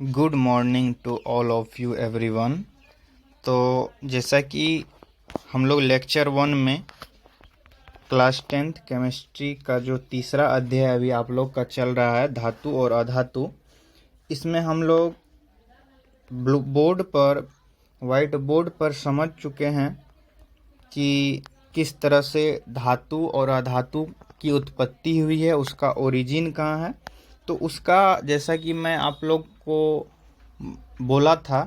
Good morning to all of you everyone. तो जैसा कि हम लोग लेक्चर 1 में क्लास 10th केमिस्ट्री का जो तीसरा अध्याय अभी आप लोग का चल रहा है, धातु और अधातु, इसमें हम लोग ब्लू बोर्ड पर, वाइट बोर्ड पर समझ चुके हैं कि किस तरह से धातु और अधातु की उत्पत्ति हुई है, उसका ओरिजिन कहाँ है। तो उसका जैसा कि मैं आप लोग को बोला था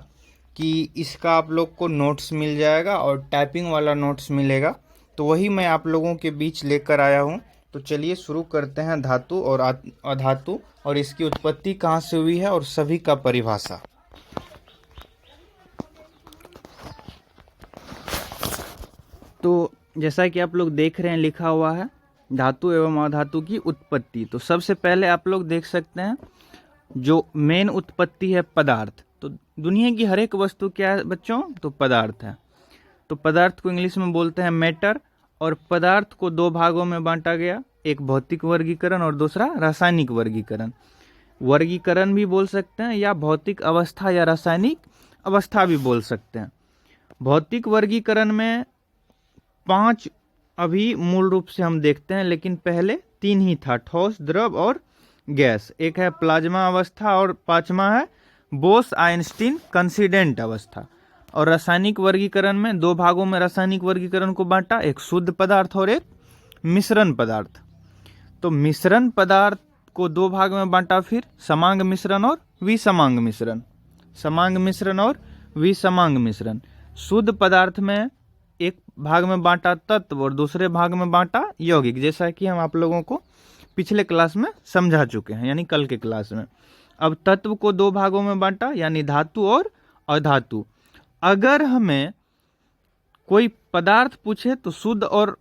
कि इसका आप लोग को नोट्स मिल जाएगा और टाइपिंग वाला नोट्स मिलेगा, तो वही मैं आप लोगों के बीच लेकर आया हूँ। तो चलिए शुरू करते हैं धातु और अधातु और इसकी उत्पत्ति कहाँ से हुई है और सभी का परिभाषा। तो जैसा कि आप लोग देख रहे हैं लिखा हुआ है धातु एवं अधातु की उत्पत्ति। तो सबसे पहले आप लोग देख सकते हैं जो मेन उत्पत्ति है पदार्थ। तो दुनिया की हर एक वस्तु क्या है बच्चों? तो पदार्थ है। तो पदार्थ को इंग्लिश में बोलते हैं मैटर। और पदार्थ को दो भागों में बांटा गया, एक भौतिक वर्गीकरण और दूसरा रासायनिक वर्गीकरण। वर्गीकरण भी बोल सकते हैं या भौतिक अवस्था या रासायनिक अवस्था भी बोल सकते हैं। भौतिक वर्गीकरण में 5 अभी मूल रूप से हम देखते हैं, लेकिन पहले 3 ही था, ठोस, द्रव और गैस। एक है प्लाज्मा अवस्था और 5वां है बोस आइंस्टीन कंसिडेंट अवस्था। और रासायनिक वर्गीकरण में 2 भागों में रासायनिक वर्गीकरण को बांटा, एक शुद्ध पदार्थ और एक मिश्रण पदार्थ। तो मिश्रण पदार्थ को 2 भाग में बांटा, फिर समांग मिश्रण और विसमांग मिश्रण। समांग मिश्रण और विसमांग मिश्रण। शुद्ध पदार्थ में एक भाग में बांटा तत्व और दूसरे भाग में बांटा यौगिक, जैसा कि हम आप लोगों को पिछले क्लास में समझा चुके हैं, यानी कल के क्लास में। अब तत्व को 2 भागों में बांटा, यानी धातु और अधातु। अगर हमें कोई पदार्थ पूछे तो शुद्ध और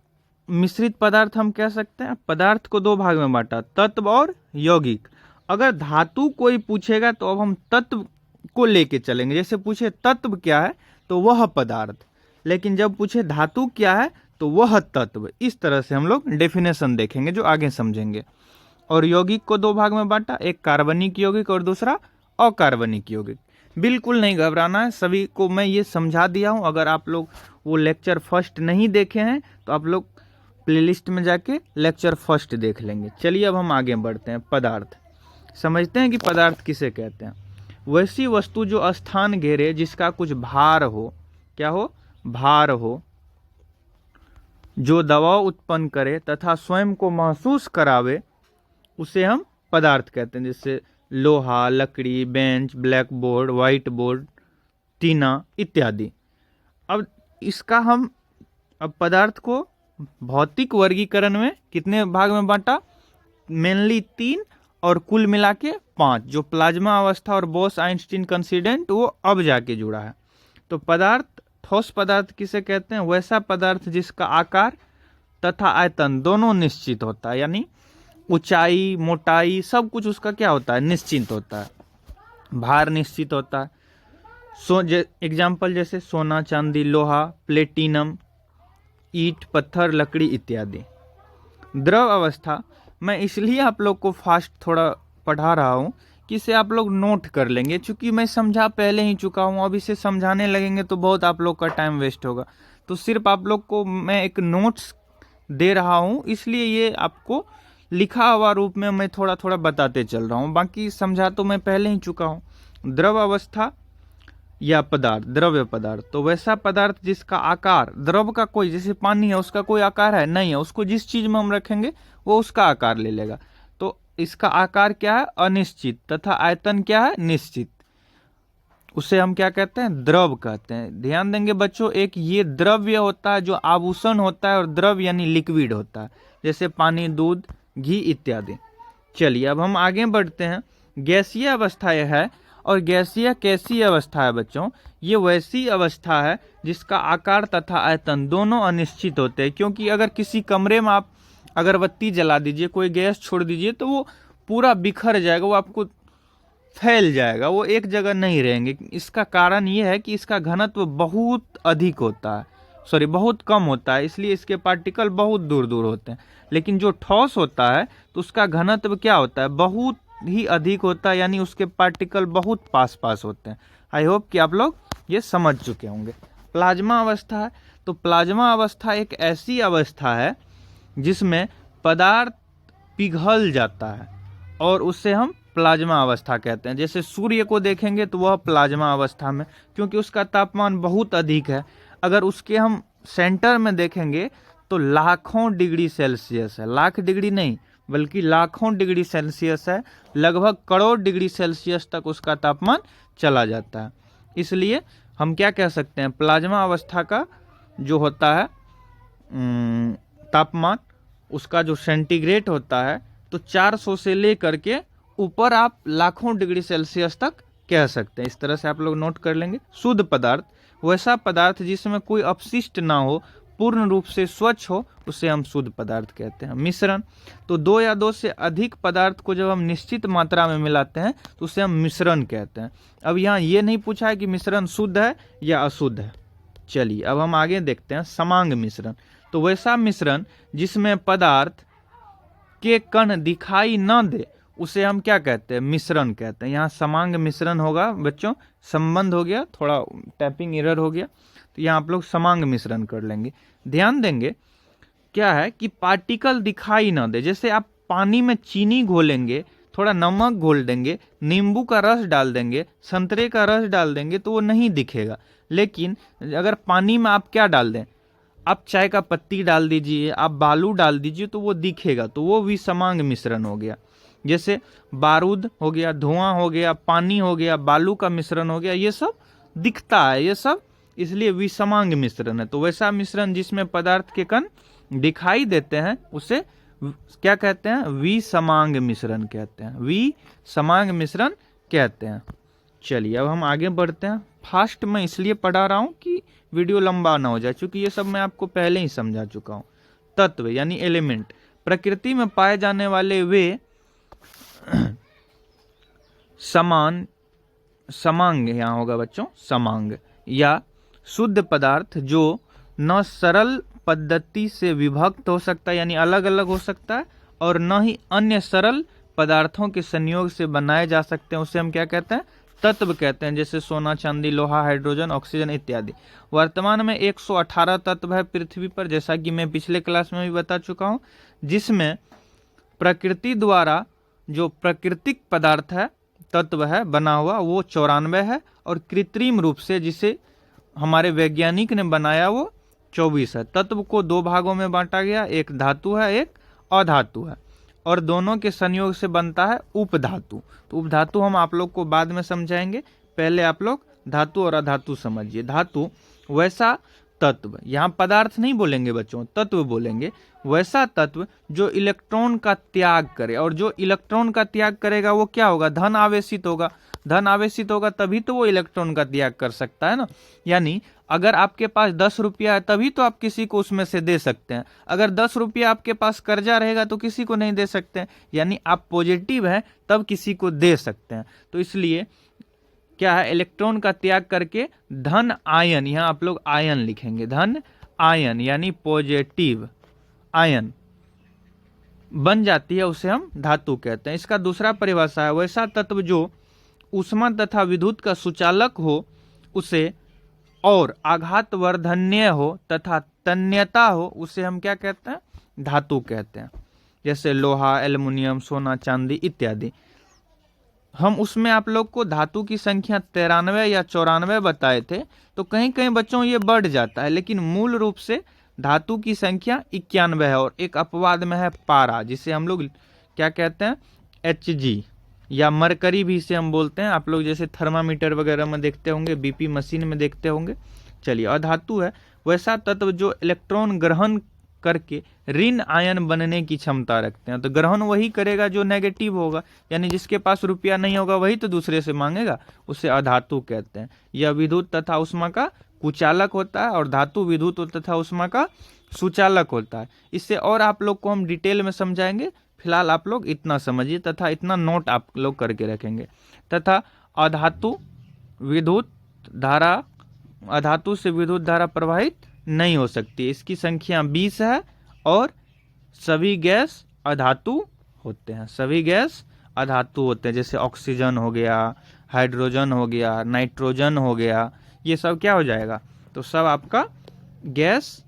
मिश्रित पदार्थ हम कह सकते हैं। पदार्थ को 2 भाग में बांटा, तत्व और यौगिक। अगर धातु कोई पूछेगा तो अब हम तत्व को लेके चलेंगे। जैसे पूछे तत्व क्या है तो वह पदार्थ, लेकिन जब पूछे धातु क्या है तो वह तत्व। इस तरह से हम लोग डेफिनेशन देखेंगे जो आगे समझेंगे। और यौगिक को 2 भाग में बांटा, एक कार्बनिक यौगिक और दूसरा अकार्बनिक यौगिक। बिल्कुल नहीं घबराना है, सभी को मैं ये समझा दिया हूँ। अगर आप लोग वो लेक्चर फर्स्ट नहीं देखे हैं तो आप लोग प्लेलिस्ट में जाके लेक्चर फर्स्ट देख लेंगे। चलिए अब हम आगे बढ़ते हैं। पदार्थ समझते हैं कि पदार्थ किसे कहते हैं। वैसी वस्तु जो स्थान घेरे, जिसका कुछ भार हो, क्या हो? भार हो, जो दबाव उत्पन्न करे तथा स्वयं को महसूस करावे, उसे हम पदार्थ कहते हैं। जैसे लोहा, लकड़ी, bench, black board, white board, टीना इत्यादि। अब इसका हम पदार्थ को भौतिक वर्गीकरण में कितने भाग में बांटा? मेनली 3 और कुल मिला के 5। जो प्लाज्मा अवस्था और बोस आइंस्टीन कंसिडेंट वो अब जाके जुड़ा है। तो पदार्थ, ठोस पदार्थ किसे कहते हैं? वैसा पदार्थ जिसका आकार तथा आयतन दोनों निश्चित होता है, यानी ऊंचाई, मोटाई, सब कुछ उसका क्या होता है? निश्चित होता है। भार निश्चित होता है। एग्जाम्पल जैसे सोना, चांदी, लोहा, प्लेटिनम, ईंट, पत्थर, लकड़ी इत्यादि। द्रव अवस्था मैं इसलिए आप लोग को फास्ट थोड़ा पढ़ा रहा हूँ कि इसे आप लोग नोट कर लेंगे, क्योंकि मैं समझा पहले ही चुका हूँ। अब इसे समझाने लगेंगे तो बहुत आप लोग का टाइम वेस्ट होगा। तो सिर्फ आप लोग को मैं एक नोट्स दे रहा हूँ, इसलिए ये आपको लिखा हुआ रूप में मैं थोड़ा थोड़ा बताते चल रहा हूँ। बाकी समझा तो मैं पहले ही चुका हूँ। द्रव अवस्था या पदार्थ, द्रव्य पदार्थ, तो वैसा पदार्थ जिसका आकार, द्रव का कोई, जैसे पानी है उसका कोई आकार है नहीं है, उसको जिस चीज में हम रखेंगे वो उसका आकार ले लेगा। तो इसका आकार क्या है? अनिश्चित, तथा आयतन क्या है? निश्चित। उसे हम क्या कहते हैं? द्रव कहते हैं। ध्यान देंगे बच्चों, एक ये द्रव्य होता है जो आभूषण होता है, और द्रव यानी लिक्विड होता है, जैसे पानी, दूध, घी इत्यादि। चलिए अब हम आगे बढ़ते हैं। गैसीय अवस्था यह है, और गैसीय कैसी अवस्था है बच्चों? ये वैसी अवस्था है जिसका आकार तथा आयतन दोनों अनिश्चित होते हैं। क्योंकि अगर किसी कमरे में आप अगरबत्ती जला दीजिए, कोई गैस छोड़ दीजिए, तो वो पूरा बिखर जाएगा, वो आपको फैल जाएगा, वो एक जगह नहीं रहेंगे। इसका कारण ये है कि इसका घनत्व बहुत अधिक होता है, बहुत कम होता है, इसलिए इसके पार्टिकल बहुत दूर दूर होते हैं। लेकिन जो ठोस होता है तो उसका घनत्व क्या होता है? बहुत ही अधिक होता है, यानी उसके पार्टिकल बहुत पास पास होते हैं। आई होप कि आप लोग ये समझ चुके होंगे। प्लाज्मा अवस्था है, तो प्लाज्मा अवस्था एक ऐसी अवस्था है जिसमें पदार्थ पिघल जाता है और उससे हम प्लाज्मा अवस्था कहते हैं। जैसे सूर्य को देखेंगे तो वह प्लाज्मा अवस्था में, क्योंकि उसका तापमान बहुत अधिक है। अगर उसके हम सेंटर में देखेंगे तो लाखों डिग्री सेल्सियस है, लाख डिग्री नहीं बल्कि लाखों डिग्री सेल्सियस है, लगभग करोड़ डिग्री सेल्सियस तक उसका तापमान चला जाता है। इसलिए हम क्या कह सकते हैं, प्लाज्मा अवस्था का जो होता है तापमान, उसका जो सेंटीग्रेड होता है तो 400 से लेकर के ऊपर आप लाखों डिग्री सेल्सियस तक कह सकते हैं। इस तरह से आप लोग नोट कर लेंगे। शुद्ध पदार्थ वैसा पदार्थ जिसमें कोई अपशिष्ट ना हो, पूर्ण रूप से स्वच्छ हो, उसे हम शुद्ध पदार्थ कहते हैं। मिश्रण, तो 2 या 2 से अधिक पदार्थ को जब हम निश्चित मात्रा में मिलाते हैं तो उसे हम मिश्रण कहते हैं। अब यहाँ ये नहीं पूछा है कि मिश्रण शुद्ध है या अशुद्ध है। चलिए अब हम आगे देखते हैं समांग मिश्रण। तो वैसा मिश्रण जिसमें पदार्थ के कण दिखाई न दे उसे हम क्या कहते हैं, मिश्रण कहते हैं। यहाँ समांग मिश्रण होगा बच्चों, संबंध हो गया, थोड़ा टाइपिंग एरर हो गया, तो यहाँ आप लोग समांग मिश्रण कर लेंगे। ध्यान देंगे क्या है कि पार्टिकल दिखाई न दे। जैसे आप पानी में चीनी घोलेंगे, थोड़ा नमक घोल देंगे, नींबू का रस डाल देंगे, संतरे का रस डाल देंगे तो वो नहीं दिखेगा। लेकिन अगर पानी में आप क्या डाल दें, आप चाय का पत्ती डाल दीजिए, आप बालू डाल दीजिए तो वो दिखेगा, तो वो भी समांग मिश्रण हो गया। जैसे बारूद हो गया, धुआं हो गया, पानी हो गया, बालू का मिश्रण हो गया, ये सब दिखता है, ये सब इसलिए विसमांग मिश्रण है। तो वैसा मिश्रण जिसमें पदार्थ के कण दिखाई देते हैं उसे क्या कहते हैं, विसमांग मिश्रण कहते हैं, विसमांग मिश्रण कहते हैं। चलिए अब हम आगे बढ़ते हैं। फास्ट में इसलिए पढ़ा रहा हूँ कि वीडियो लंबा ना हो जाए, क्योंकि ये सब मैं आपको पहले ही समझा चुका हूँ। तत्व यानी एलिमेंट, प्रकृति में पाए जाने वाले वे समांग यहाँ होगा बच्चों, समांग या शुद्ध पदार्थ जो न सरल पद्धति से विभक्त हो सकता है, यानी अलग अलग हो सकता है, और न ही अन्य सरल पदार्थों के संयोग से बनाए जा सकते हैं, उसे हम क्या कहते हैं, तत्व कहते हैं। जैसे सोना, चांदी, लोहा, हाइड्रोजन, ऑक्सीजन इत्यादि। वर्तमान में 118 तत्व है पृथ्वी पर, जैसा कि मैं पिछले क्लास में भी बता चुका हूँ, जिसमें प्रकृति द्वारा जो प्राकृतिक पदार्थ है, तत्व है बना हुआ, वो 94 है, और कृत्रिम रूप से जिसे हमारे वैज्ञानिक ने बनाया वो 24 है। तत्व को 2 भागों में बांटा गया, एक धातु है, एक अधातु है, और दोनों के संयोग से बनता है उपधातु। तो उपधातु हम आप लोग को बाद में समझाएंगे, पहले आप लोग धातु और अधातु समझिए। धातु वैसा तत्व, यहाँ पदार्थ नहीं बोलेंगे बच्चों, तत्व बोलेंगे। वैसा तत्व जो इलेक्ट्रॉन का त्याग करे, और जो इलेक्ट्रॉन का त्याग करेगा वो क्या होगा, धन आवेशित होगा। धन आवेशित होगा तभी तो वो इलेक्ट्रॉन का त्याग कर सकता है ना। यानी अगर आपके पास 10 रुपया है तभी तो आप किसी को उसमें से दे सकते हैं। अगर 10 रुपया आपके पास कर्जा रहेगा तो किसी को नहीं दे सकते हैं। यानी आप पॉजिटिव हैं तब किसी को दे सकते हैं। तो इसलिए क्या है, इलेक्ट्रॉन का त्याग करके धन आयन, यहाँ आप लोग आयन लिखेंगे, धन आयन यानी पॉजिटिव आयन बन जाती है, उसे हम धातु कहते हैं। इसका दूसरा परिभाषा है, वैसा तत्व जो ऊष्मा तथा विद्युत का सुचालक हो, उसे और आघातवर्धन्य हो तथा तन्यता हो, उसे हम क्या कहते हैं, धातु कहते हैं। जैसे लोहा, एल्युमिनियम, सोना, चांदी इत्यादि। हम उसमें आप लोग को धातु की संख्या 93 या 94 बताए थे, तो कहीं कहीं बच्चों ये बढ़ जाता है, लेकिन मूल रूप से धातु की संख्या 91 है। और एक अपवाद में है पारा, जिसे हम लोग क्या कहते हैं, Hg या मरकरी भी इसे हम बोलते हैं। आप लोग जैसे थर्मामीटर वगैरह में देखते होंगे, बीपी मशीन में देखते होंगे। चलिए अधातु है वैसा तत्व जो इलेक्ट्रॉन ग्रहण करके ऋण आयन बनने की क्षमता रखते हैं। तो ग्रहण वही करेगा जो नेगेटिव होगा, यानी जिसके पास रुपया नहीं होगा वही तो दूसरे से मांगेगा, उसे अधातु कहते हैं। यह विद्युत तथा ऊष्मा का कुचालक होता है, और धातु विद्युत तथा ऊष्मा का सुचालक होता है। इससे और आप लोग को हम डिटेल में समझाएंगे, फिलहाल आप लोग इतना समझिए तथा इतना नोट आप लोग करके रखेंगे। तथा अधातु विद्युत धारा, अधातु से विद्युत धारा प्रवाहित नहीं हो सकती। इसकी संख्या 20 है, और सभी गैस अधातु होते हैं, सभी गैस अधातु होते हैं, जैसे ऑक्सीजन हो गया, हाइड्रोजन हो गया, नाइट्रोजन हो गया, ये सब क्या हो जाएगा, तो सब आपका गैस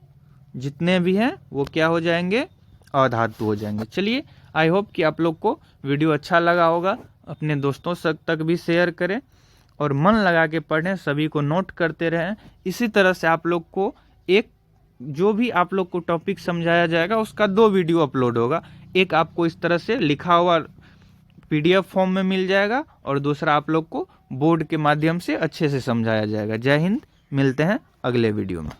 जितने भी हैं वो क्या हो जाएंगे, अधातु हो जाएंगे। चलिए, आई होप कि आप लोग को वीडियो अच्छा लगा होगा, अपने दोस्तों तक भी शेयर करें और मन लगा के पढ़ें, सभी को नोट करते रहें। इसी तरह से आप लोग को एक जो भी आप लोग को टॉपिक समझाया जाएगा उसका 2 वीडियो अपलोड होगा। एक आपको इस तरह से लिखा हुआ PDF फॉर्म में मिल जाएगा और दूसरा आप लोग को बोर्ड के माध्यम से अच्छे से समझाया जाएगा। जय हिंद, मिलते हैं अगले वीडियो में।